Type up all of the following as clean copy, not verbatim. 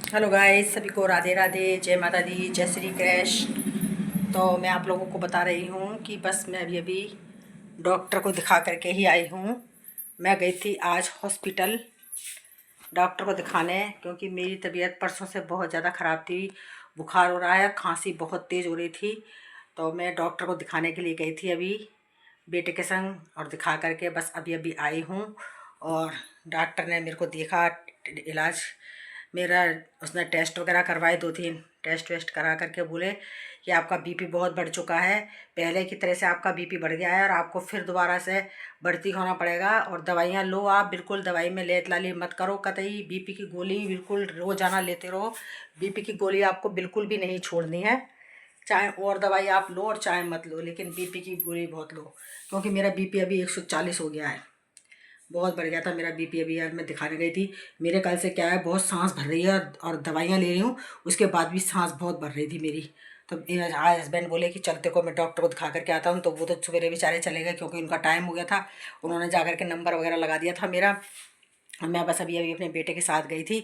Hello guys, सभी को राधे राधे, जय माता दी, जय श्री कृष्ण। तो मैं आप लोगों को बता रही हूँ कि बस मैं अभी अभी डॉक्टर को दिखा करके ही आई हूँ। मैं गई थी आज हॉस्पिटल डॉक्टर को दिखाने, क्योंकि मेरी तबीयत परसों से बहुत ज़्यादा ख़राब थी। बुखार हो रहा है, खांसी बहुत तेज़ हो रही थी। तो मैं डॉक्टर को दिखाने के लिए गई थी अभी बेटे के संग, और दिखा करके बस अभी अभी आई हूँ। और डॉक्टर ने मेरे को देखा, इलाज मेरा, उसने टेस्ट वगैरह करवाए, 2-3 टेस्ट वेस्ट करा करके बोले कि आपका बीपी बहुत बढ़ चुका है, पहले की तरह से आपका बीपी बढ़ गया है और आपको फिर दोबारा से भर्ती होना पड़ेगा। और दवाइयाँ लो आप, बिल्कुल दवाई में लेत लाली मत करो कतई। बीपी की गोली बिल्कुल रोज़ाना लेते रहो। बीपी की गोली आपको बिल्कुल भी नहीं छोड़नी है, चाहे और दवाई आप लो और चाहे मत लो, लेकिन बीपी की गोली बहुत लो। क्योंकि मेरा बीपी अभी 140 हो गया है, बहुत बढ़ गया था मेरा बीपी। अभी यार मैं दिखाने गई थी, मेरे ख्याल से क्या है, बहुत सांस भर रही है और दवाइयाँ ले रही हूँ, उसके बाद भी सांस बहुत भर रही थी मेरी। तो आज हस्बैंड बोले कि चलते को मैं डॉक्टर को दिखा करके आता हूँ। तो वो तो सवेरे बेचारे चले गए, क्योंकि उनका टाइम हो गया था। उन्होंने जा करके नंबर वगैरह लगा दिया था मेरा। मैं बस अभी अभी अपने बेटे के साथ गई थी,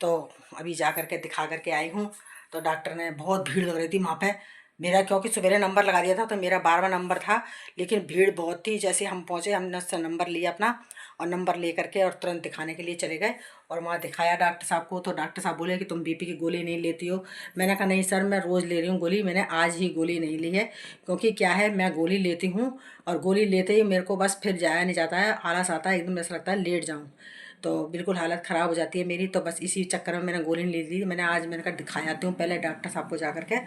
तो अभी जा करके दिखा करके आई हूँ। तो डॉक्टर ने, बहुत भीड़ लग रही थी वहाँ पे मेरा, क्योंकि सवेरे नंबर लगा दिया था तो मेरा 12वां नंबर था, लेकिन भीड़ बहुत थी। जैसे हम पहुँचे, हमने उससे नंबर लिया अपना, और नंबर ले करके और तुरंत दिखाने के लिए चले गए। और वहाँ दिखाया डॉक्टर साहब को, तो डॉक्टर साहब बोले कि तुम बीपी की गोली नहीं लेती हो। मैंने कहा नहीं सर, मैं रोज़ ले रही हूँ गोली, मैंने आज ही गोली नहीं ली है। क्योंकि क्या है, मैं गोली लेती हूँ और गोली लेते ही मेरे को बस फिर जाया नहीं जाता है, आलस आता है, एकदम ऐसा लगता है लेट जाऊँ, तो बिल्कुल हालत ख़राब हो जाती है मेरी। तो बस इसी चक्कर में मैंने गोली नहीं ली। मैंने आज, मैंने कहा दिखा आती हूँ पहले डॉक्टर साहब को जा करके,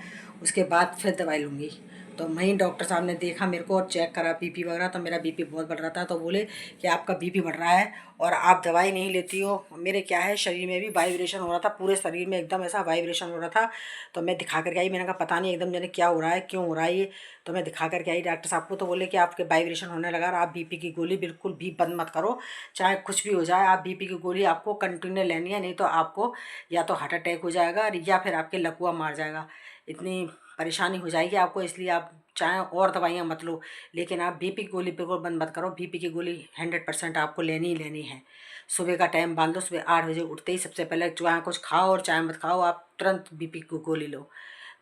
उसके बाद फिर दवाई लूँगी। तो वहीं डॉक्टर साहब ने देखा मेरे को और चेक करा बीपी वगैरह, तो मेरा बीपी बहुत बढ़ रहा था। तो बोले कि आपका बीपी बढ़ रहा है और आप दवाई नहीं लेती हो। मेरे क्या है, शरीर में भी वाइब्रेशन हो रहा था, पूरे शरीर में एकदम ऐसा वाइब्रेशन हो रहा था। तो मैं दिखा करके आई, मैंने कहा पता नहीं एकदम मैंने क्या हो रहा है, क्यों हो रहा है ये। तो मैं दिखा करके आई डॉक्टर साहब को, तो बोले कि आपके वाइब्रेशन होने लगा और आप बीपी की गोली बिल्कुल भी बंद मत करो, चाहे कुछ भी हो जाए, आप बीपी की गोली आपको कंटिन्यू लेनी है, नहीं तो आपको या तो हार्ट अटैक हो जाएगा या फिर आपके लकवा मार जाएगा, इतनी परेशानी हो जाएगी आपको। इसलिए आप चाहे और दवाइयाँ मत लो, लेकिन आप बीपी की गोली बिल्कुल बंद मत करो। बीपी की गोली 100% आपको लेनी ही लेनी है। सुबह का टाइम बांध लो, सुबह 8 बजे उठते ही सबसे पहले चाहे कुछ खाओ और चाहे मत खाओ, आप तुरंत बीपी की गोली लो।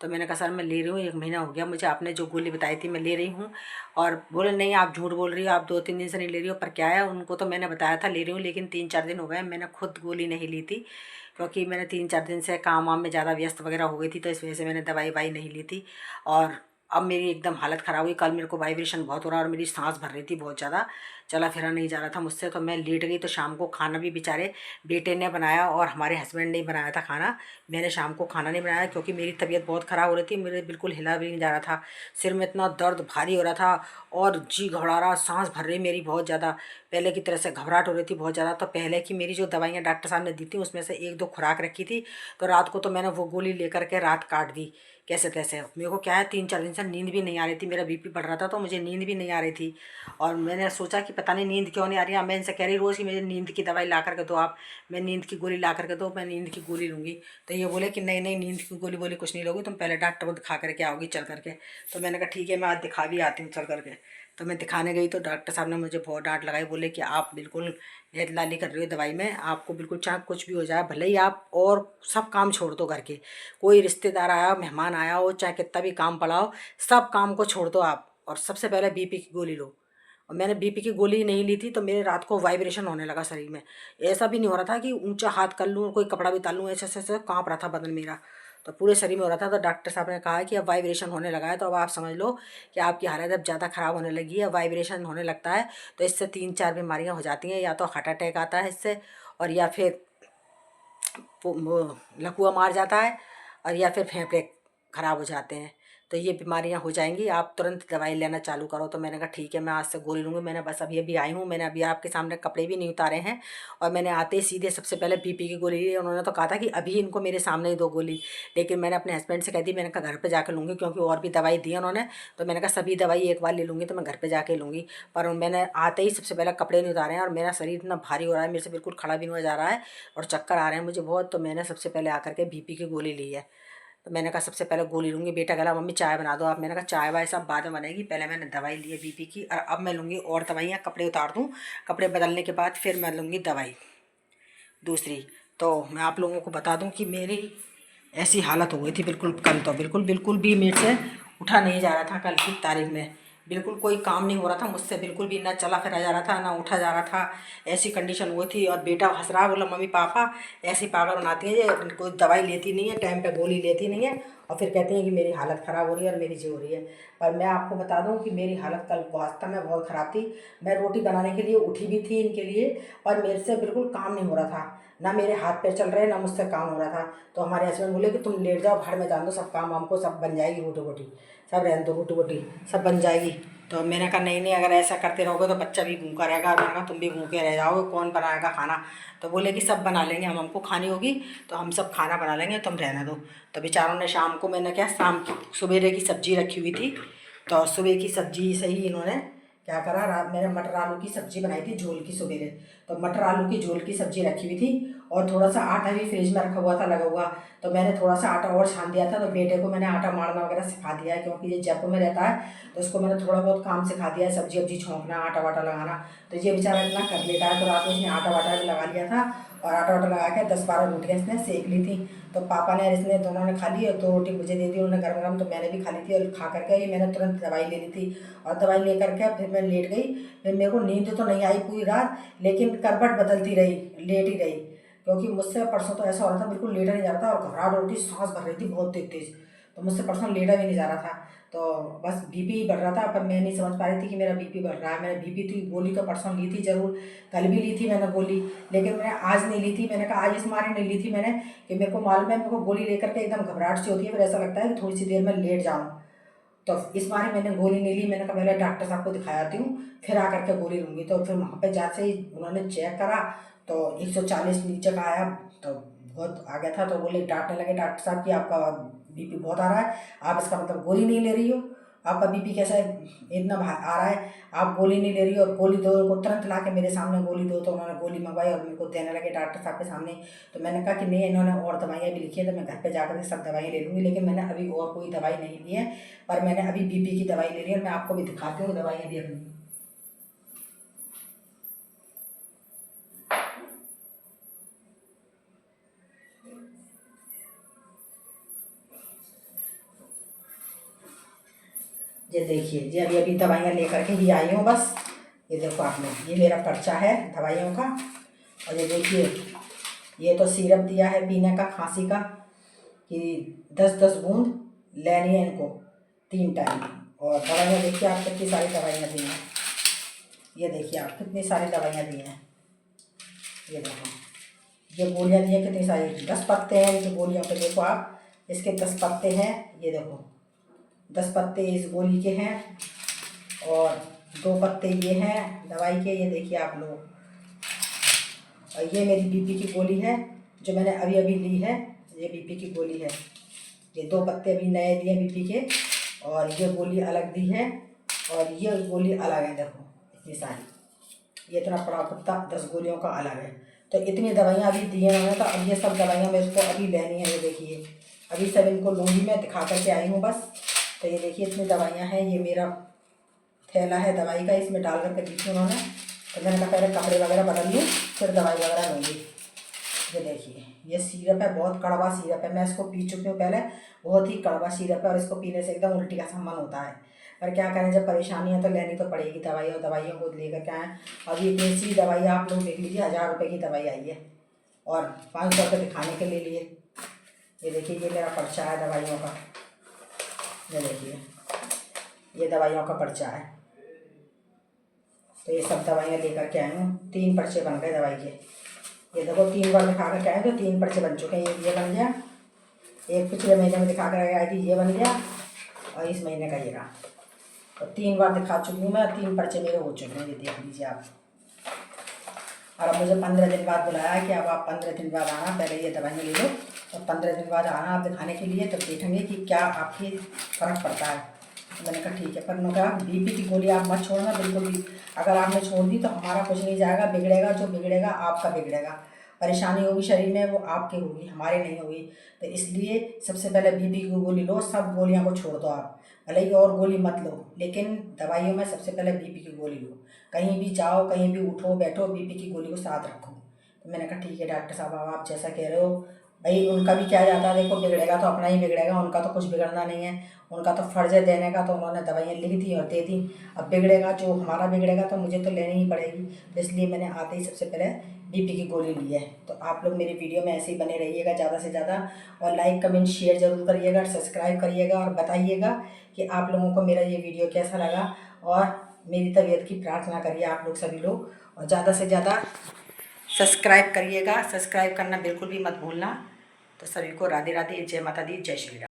तो मैंने कहा सर मैं ले रही हूँ, 1 महीना हो गया मुझे, आपने जो गोली बताई थी मैं ले रही हूँ। और बोले नहीं आप झूठ बोल रही हो, आप 2-3 दिन से नहीं ले रही हो। पर क्या है, उनको तो मैंने बताया था ले रही हूँ, लेकिन 3-4 दिन हो गए मैंने खुद गोली नहीं ली थी, क्योंकि मैंने 3-4 दिन से काम वाम में ज़्यादा व्यस्त वगैरह हो गई थी, तो इस वजह से मैंने दवाई वाई नहीं ली थी। और अब मेरी एकदम हालत ख़राब हुई। कल मेरे को वाइब्रेशन बहुत हो रहा और मेरी सांस भर रही थी बहुत ज़्यादा, चला फिरा नहीं जा रहा था मुझसे। तो मैं लेट गई। तो शाम को खाना भी बेचारे बेटे ने बनाया और हमारे हस्बैंड ने ही बनाया था खाना। मैंने शाम को खाना नहीं बनाया, क्योंकि मेरी तबीयत बहुत ख़राब हो रही थी, मेरे बिल्कुल हिला भी नहीं जा रहा था, सिर में इतना दर्द भारी हो रहा था और जी घबरा रहा, सांस भर रही मेरी बहुत ज़्यादा, पहले की तरह से घबराहट हो रही थी बहुत ज़्यादा। तो पहले की मेरी जो दवाइयाँ डॉक्टर साहब ने दी थी, उसमें से 1-2 खुराक रखी थी, तो रात को तो मैंने वो गोली लेकर के रात काट दी कैसे तैसे। मेरे को क्या है, 3-4 दिन से नींद भी नहीं आ रही थी, मेरा बीपी बढ़ रहा था तो मुझे नींद भी नहीं आ रही थी। और मैंने सोचा कि पता नहीं नींद क्यों नहीं आ रही है। मैं इनसे कह रही रोज़ कि मुझे नींद की दवाई ला करके दो आप, मैं नींद की गोली ला करके दो, मैं नींद की गोली लूँगी। तो ये बोले कि नहीं नहीं, नींद की गोली बोली कुछ नहीं लोगी, तुम पहले डॉक्टर को दिखा करके आओगी चल करके। तो मैंने कहा ठीक है, मैं आज दिखा भी आती हूँ चल करके। तो मैं दिखाने गई तो डॉक्टर साहब ने मुझे बहुत डांट लगाई, बोले कि आप बिल्कुल हेत लाली कर रही हो दवाई में, आपको बिल्कुल चाहे कुछ भी हो जाए, भले ही आप और सब काम छोड़ दो घर के, कोई रिश्तेदार आया, मेहमान आया हो, चाहे कितना भी काम पड़ा हो, सब काम को छोड़ दो आप, और सबसे पहले बीपी की गोली लो। और मैंने बीपी की गोली नहीं ली थी, तो मेरे रात को वाइब्रेशन होने लगा शरीर में। ऐसा भी नहीं हो रहा था कि ऊंचा हाथ कर लूँ, कोई कपड़ा भी डाल लूँ, ऐसे ऐसे ऐसे काँप रहा था बदन मेरा, तो पूरे शरीर में हो रहा था। तो डॉक्टर साहब ने कहा कि अब वाइब्रेशन होने लगा है, तो अब आप समझ लो कि आपकी हालत अब ज़्यादा ख़राब होने लगी है। वाइब्रेशन होने लगता है तो इससे 3-4 बीमारियाँ हो जाती हैं, या तो हार्ट अटैक आता है इससे, और या फिर लकवा मार जाता है, और या फिर फेफड़े ख़राब हो जाते हैं। तो ये बीमारियां हो जाएंगी, आप तुरंत दवाई लेना चालू करो। तो मैंने कहा ठीक है, मैं आज से गोली लूँगी। मैंने बस अभी अभी आई हूँ, मैंने अभी आपके सामने कपड़े भी नहीं उतारे हैं, और मैंने आते ही सीधे सबसे पहले बीपी की गोली ली। उन्होंने तो कहा था कि अभी इनको मेरे सामने ही दो गोली, लेकिन मैंने अपने हस्बैंड से कह दी, मैंने कहा घर पर जाकर लूँगी, क्योंकि और भी दवाई दी उन्होंने। तो मैंने कहा सभी दवाई एक बार ले लूँगी, तो मैं घर पर जाके लूँगी। पर मैंने आते ही सबसे पहले कपड़े नहीं उतारे हैं, और मेरा शरीर इतना भारी हो रहा है, मेरे से बिल्कुल खड़ा भी नहीं हो जा रहा है, और चक्कर आ रहे हैं मुझे बहुत। तो मैंने सबसे पहले आकर के बीपी की गोली ली है। तो मैंने कहा सबसे पहले गोली लूँगी। बेटा कह रहा मम्मी चाय बना दो आप। मैंने कहा चाय वाय सब बाद में बनेगी, पहले मैंने दवाई ली है बीपी की, और अब मैं लूँगी और दवाइयाँ। कपड़े उतार दूँ, कपड़े बदलने के बाद फिर मैं लूँगी दवाई दूसरी। तो मैं आप लोगों को बता दूं कि मेरी ऐसी हालत हो गई थी बिल्कुल कल, तो बिल्कुल भी मेरे से उठा नहीं जा रहा था। कल की तारीख में बिल्कुल कोई काम नहीं हो रहा था मुझसे, बिल्कुल भी ना चला फिरा जा रहा था ना उठा जा रहा था। ऐसी कंडीशन हुई थी। और बेटा हंस रहा, बोला मम्मी पापा ऐसी पागल बनाती है, ये कोई दवाई लेती नहीं है, टाइम पे गोली लेती नहीं है, और फिर कहती हैं कि मेरी हालत ख़राब हो रही है और मेरी जी हो रही है। पर मैं आपको बता दूं कि मेरी हालत कल वास्तव में बहुत ख़राब थी। मैं रोटी बनाने के लिए उठी भी थी इनके लिए, पर मेरे से बिल्कुल काम नहीं हो रहा था, ना मेरे हाथ पैर चल रहे, ना मुझसे काम हो रहा था। तो हमारे हस्बैंड बोले कि तुम लेट जाओ, घर में जान दो, सब काम हमको सब बन जाएगी, रोटी वोटी सब रहने दो, रोटी वोटी सब बन जाएगी। तो मैंने कहा नहीं अगर ऐसा करते रहोगे तो बच्चा भी भूखा रहेगा। मैंने कहा तुम भी भूखे रह जाओगे, कौन बनाएगा खाना। तो बोले कि सब बना लेंगे हमको खानी होगी तो हम सब खाना बना लेंगे, तुम रहने दो। तो बेचारों ने शाम को, मैंने क्या शाम की सवेरे की सब्ज़ी रखी हुई थी, तो सुबह की सब्ज़ी से ही इन्होंने क्या करा, रात मैंने मटर आलू की सब्ज़ी बनाई थी झोल की सवेरे। तो मटर आलू की झोल की सब्ज़ी रखी हुई थी और थोड़ा सा आटा भी फ्रिज में रखा हुआ था लगा हुआ। तो मैंने थोड़ा सा आटा और छान दिया था। तो बेटे को मैंने आटा मारना वगैरह सिखा दिया है, क्योंकि ये जयपुर में रहता है, तो उसको मैंने थोड़ा बहुत काम सिखा दिया है, सब्जी वब्जी छोंकना, आटा वाटा लगाना। तो ये बेचारा इतना कर लेता है। तो रात में इसने आटा वाटा भी लगा लिया था और आटा वाटा लगा के 10-12 रोटियाँ इसने सेक ली थी। तो पापा ने और इसने दोनों ने खा ली और 2 रोटी मुझे दे दी उन्होंने गरम गरम। तो मैंने भी खा ली थी और खा करके ही मैंने तुरंत दवाई ले ली थी। और दवाई ले करके फिर मैं लेट गई। फिर मेरे को नींद तो नहीं आई पूरी रात, लेकिन करवट बदलती रही, लेट ही रही, क्योंकि मुझसे परसों तो ऐसा हो रहा था बिल्कुल लेटा नहीं जा रहा था और घबराहट हो रही थी, सांस भर रही थी बहुत तेज तेज। तो मुझसे परसों लेटा भी नहीं जा रहा था। तो बस बीपी ही बढ़ रहा था, पर मैं नहीं समझ पा रही थी कि मेरा बीपी बढ़ रहा है। मैंने बीपी की गोली तो परसों ली थी ज़रूर, कल भी ली थी मैंने गोली, लेकिन मैंने आज नहीं ली थी। मैंने कहा आज इस मारे नहीं ली थी मैंने कि मेरे को मालूम है, मेरे को गोली लेकर के एकदम घबराहट सी होती है, फिर ऐसा लगता है कि थोड़ी सी देर में लेट जाऊँ। तो इस बार मैंने गोली नहीं ली। मैंने कहा पहले डॉक्टर साहब को दिखा आती हूँ, फिर आकर के गोली लूँगी। तो फिर वहाँ पे जाते ही उन्होंने चेक करा तो 140 नीचे का आया, तो बहुत आ गया था। तो बोले, डांटने लगे डॉक्टर साहब कि आपका बीपी बहुत आ रहा है, आप इसका मतलब गोली नहीं ले रही हो, आपका बीपी कैसा इतना आ रहा है, आप गोली नहीं ले रही हो और गोली दो। को तुरंत ला के मेरे सामने गोली दो। तो उन्होंने गोली मंगवाई और मेरे को देने लगे डॉक्टर साहब के सामने। तो मैंने कहा कि नहीं, इन्होंने और दवाइयाँ भी लिखी है, तो मैं घर पे जाकर के सब दवाइयाँ ले लूँगी, लेकिन मैंने अभी और कोई दवाई नहीं ली है, पर मैंने अभी बीपी की दवाई ले ली है। मैं आपको भी दिखाती हूँ दवाइयाँ भी अपनी। ये देखिए, ये अभी अभी दवाइयाँ लेकर के ही आई हूँ बस। ये देखो आपने, ये मेरा पर्चा है दवाइयों का। और ये देखिए, ये तो सिरप दिया है पीने का खांसी का कि 10-10 बूंद लेनी है इनको 3 टाइम। और दवाइयाँ देखिए आप, कितनी सारी दवाइयाँ दी हैं। ये देखिए आप, कितनी सारी दवाइयाँ दी हैं। ये देखो, ये गोलियाँ दी हैं कितनी सारी, 10 पत्ते हैं इनकी गोलियों पे, देखो आप, इसके 10 पत्ते हैं। ये देखो 10 पत्ते इस गोली के हैं और 2 पत्ते ये हैं दवाई के, ये देखिए आप लोग। और ये मेरी बीपी की गोली है जो मैंने अभी अभी ली है, ये बीपी की गोली है। ये 2 पत्ते अभी नए दिए बीपी के, और ये गोली अलग दी है और ये गोली अलग है। देखो इतनी सारी, ये इतना बड़ा पत्ता 10 गोलियों का अलग है। तो इतनी दवाइयाँ अभी दी हैं उन्होंने। तो अब ये सब दवाइयाँ मेरे को अभी लेनी है। ये देखिए अभी सब इनको लूँगी, मैं दिखा करके आई हूँ बस। तो ये देखिए इतनी दवाइयाँ हैं, ये मेरा थैला है दवाई का, इसमें डाल करके दी थी उन्होंने। तो मैंने कहा पहले कपड़े वगैरह बदल लूँ फिर दवाई वगैरह लूँगी। ये देखिए, ये सिरप है, बहुत कड़वा सिरप है, मैं इसको पी चुकी हूँ पहले, बहुत ही कड़वा सिरप है और इसको पीने से एकदम उल्टी का सा मन होता है। पर क्या करें, जब परेशानी है तो लेनी तो पड़ेगी दवाई, और दवाइयों को लेकर के आएँ। अब ये इतनी दवाई आप लोग देख लीजिए, 1000 रुपये की दवाई आई है और 500 रुपये दिखाने के लिए लिए। ये देखिए, ये मेरा पर्चा है दवाइयों का। ये देखिए, ये दवाइयों का पर्चा है। तो ये सब दवाइयाँ लेकर के आई हूँ, 3 पर्चे बन गए दवाई के। ये देखो 3 बार दिखा कर के आए तो 3 पर्चे बन चुके हैं। ये बन गया, एक पिछले महीने में दिखा कर आई थी, ये बन गया, और इस महीने का ये रहा। तो 3 बार दिखा चुकी हूँ मैं, 3 पर्चे मेरे हो चुके हैं, ये देख लीजिए आप। और अब मुझे 15 दिन बाद बुलाया है कि अब आप 15 दिन बाद आना, पहले ये दवाइयाँ ले लो और 15 दिन बाद आना आप दिखाने के लिए, तब देखेंगे कि क्या आपकी फ़र्क पड़ता है। तो मैंने कहा ठीक है। पर उन्होंने कहा बीपी की गोली आप मत छोड़ना बिल्कुल भी, अगर आपने छोड़ दी तो हमारा कुछ नहीं जाएगा, बिगड़ेगा, जो बिगड़ेगा आपका बिगड़ेगा, परेशानी होगी शरीर में वो आपकी होगी, हमारी नहीं होगी। तो इसलिए सबसे पहले बीपी की गोली लो, सब गोलियां को छोड़ दो आप, भले ही और गोली मत लो, लेकिन दवाइयों में सबसे पहले बीपी की गोली लो। कहीं भी जाओ, कहीं भी उठो बैठो, बीपी की गोली को साथ रखो। तो मैंने कहा ठीक है डॉक्टर साहब, आप जैसा कह रहे हो। भाई उनका भी क्या जाता है, देखो बिगड़ेगा तो अपना ही बिगड़ेगा, उनका तो कुछ बिगड़ना नहीं है। उनका तो फ़र्ज़ है देने का, तो उन्होंने दवाइयाँ लिख दी और दे दी। अब बिगड़ेगा जो हमारा बिगड़ेगा तो मुझे तो लेनी ही पड़ेगी। तो इसलिए मैंने आते ही सबसे पहले बीपी की गोली ली है। तो आप लोग मेरी वीडियो में ऐसे ही बने रहिएगा ज़्यादा से ज़्यादा, और लाइक कमेंट शेयर ज़रूर करिएगा, सब्सक्राइब करिएगा और बताइएगा कि आप लोगों को मेरा ये वीडियो कैसा लगा। और मेरी तबीयत की प्रार्थना करिए आप लोग सभी लोग, और ज़्यादा से ज़्यादा सब्सक्राइब करिएगा। सब्सक्राइब करना बिल्कुल भी मत भूलना। तो सभी को राधे राधे, जय माता दी, जय श्री राम।